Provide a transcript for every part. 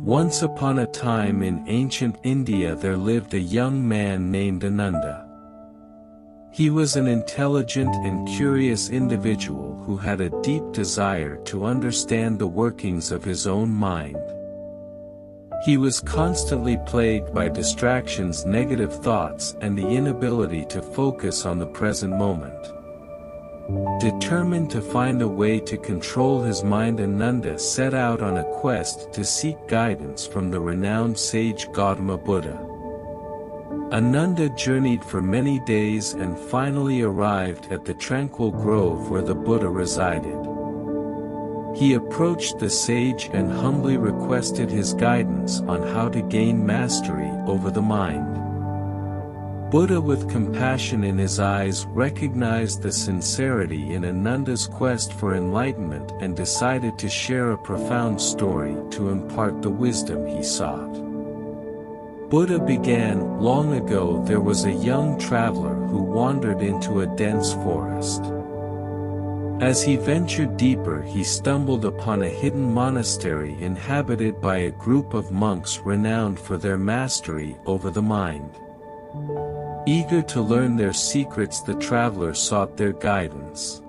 Once upon a time in ancient India there lived a young man named Ananda. He was an intelligent and curious individual who had a deep desire to understand the workings of his own mind. He was constantly plagued by distractions, negative thoughts, and the inability to focus on the present moment. Determined to find a way to control his mind, Ananda set out on a quest to seek guidance from the renowned sage Gautama Buddha. Ananda journeyed for many days and finally arrived at the tranquil grove where the Buddha resided. He approached the sage and humbly requested his guidance on how to gain mastery over the mind. Buddha, with compassion in his eyes, recognized the sincerity in Ananda's quest for enlightenment and decided to share a profound story to impart the wisdom he sought. Buddha began, "Long ago there was a young traveler who wandered into a dense forest. As he ventured deeper, he stumbled upon a hidden monastery inhabited by a group of monks renowned for their mastery over the mind. Eager to learn their secrets, the traveler sought their guidance.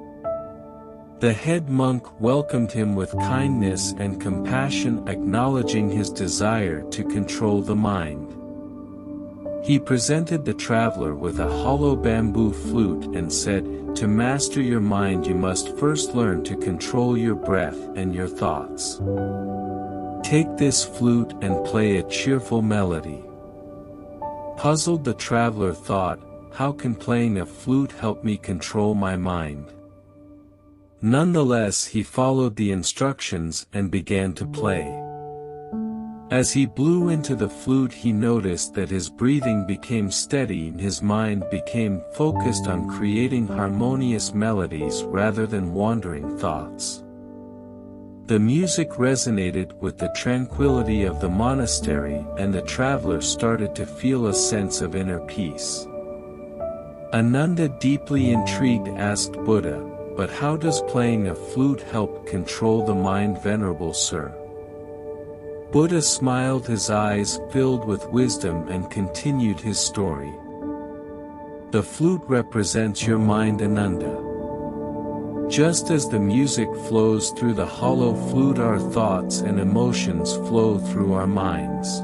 The head monk welcomed him with kindness and compassion, acknowledging his desire to control the mind. He presented the traveler with a hollow bamboo flute and said, 'To master your mind you must first learn to control your breath and your thoughts. Take this flute and play a cheerful melody.' Puzzled, the traveler thought, 'How can playing a flute help me control my mind?' Nonetheless, he followed the instructions and began to play. As he blew into the flute, he noticed that his breathing became steady and his mind became focused on creating harmonious melodies rather than wandering thoughts. The music resonated with the tranquility of the monastery, and the traveler started to feel a sense of inner peace. Ananda, deeply intrigued, asked Buddha, 'But how does playing a flute help control the mind, Venerable Sir?' Buddha smiled, his eyes filled with wisdom, and continued his story. 'The flute represents your mind, Ananda. Just as the music flows through the hollow flute, our thoughts and emotions flow through our minds.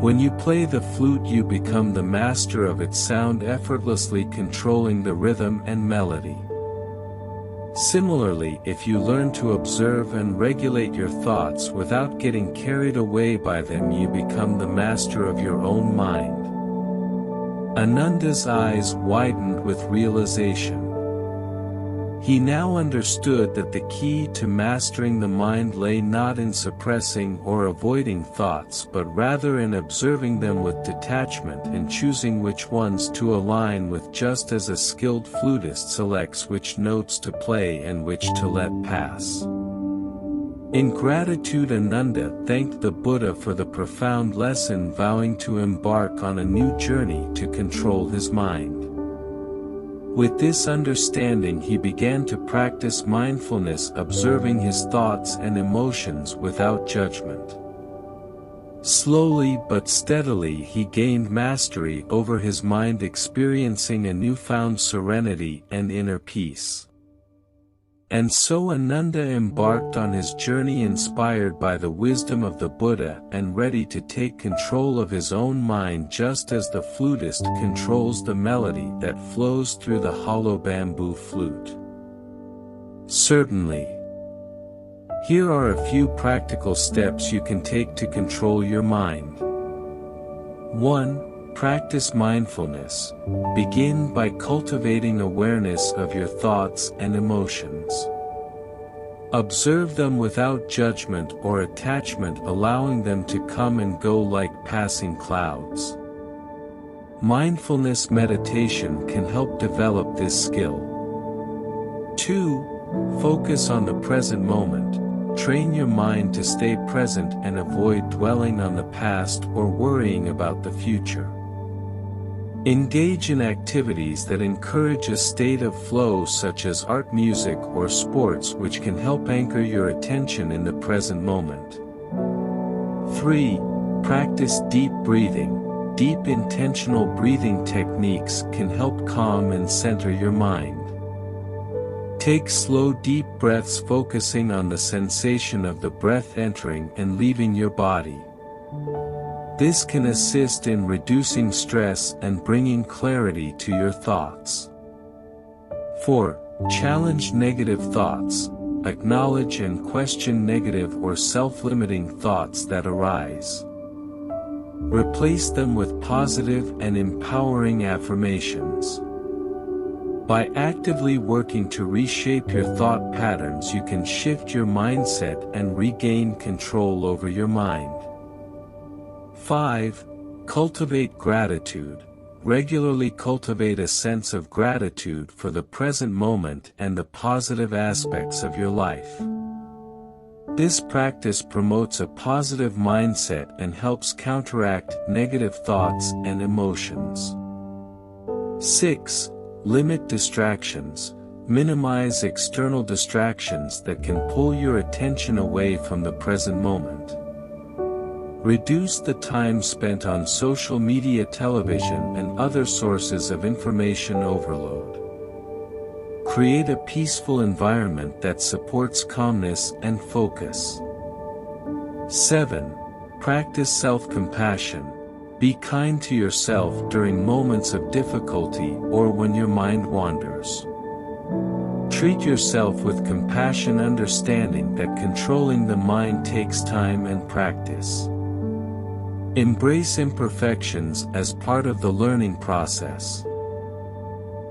When you play the flute, you become the master of its sound, effortlessly controlling the rhythm and melody. Similarly, if you learn to observe and regulate your thoughts without getting carried away by them, you become the master of your own mind.' Ananda's eyes widened with realization. He now understood that the key to mastering the mind lay not in suppressing or avoiding thoughts, but rather in observing them with detachment and choosing which ones to align with, just as a skilled flutist selects which notes to play and which to let pass. In gratitude, Ananda thanked the Buddha for the profound lesson, vowing to embark on a new journey to control his mind. With this understanding, he began to practice mindfulness, observing his thoughts and emotions without judgment. Slowly but steadily he gained mastery over his mind, experiencing a newfound serenity and inner peace. And so Ananda embarked on his journey, inspired by the wisdom of the Buddha and ready to take control of his own mind, just as the flutist controls the melody that flows through the hollow bamboo flute. Certainly. Here are a few practical steps you can take to control your mind. 1. Practice mindfulness. Begin by cultivating awareness of your thoughts and emotions. Observe them without judgment or attachment, allowing them to come and go like passing clouds. Mindfulness meditation can help develop this skill. 2. Focus on the present moment. Train your mind to stay present and avoid dwelling on the past or worrying about the future. Engage in activities that encourage a state of flow, such as art, music, or sports, which can help anchor your attention in the present moment. 3. Practice deep breathing. Deep intentional breathing techniques can help calm and center your mind. Take slow deep breaths focusing on the sensation of the breath entering and leaving your body. This can assist in reducing stress and bringing clarity to your thoughts. 4. Challenge negative thoughts. Acknowledge and question negative or self-limiting thoughts that arise. Replace them with positive and empowering affirmations. By actively working to reshape your thought patterns, you can shift your mindset and regain control over your mind. 5. Cultivate gratitude. Regularly cultivate a sense of gratitude for the present moment and the positive aspects of your life. This practice promotes a positive mindset and helps counteract negative thoughts and emotions. 6. Limit distractions. Minimize external distractions that can pull your attention away from the present moment. Reduce the time spent on social media, television, and other sources of information overload. Create a peaceful environment that supports calmness and focus. 7. Practice self-compassion. Be kind to yourself during moments of difficulty or when your mind wanders. Treat yourself with compassion, understanding that controlling the mind takes time and practice. Embrace imperfections as part of the learning process.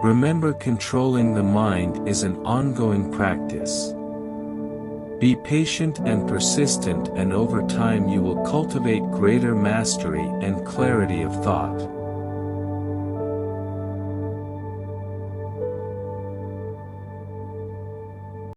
Remember, controlling the mind is an ongoing practice. Be patient and persistent, and over time you will cultivate greater mastery and clarity of thought.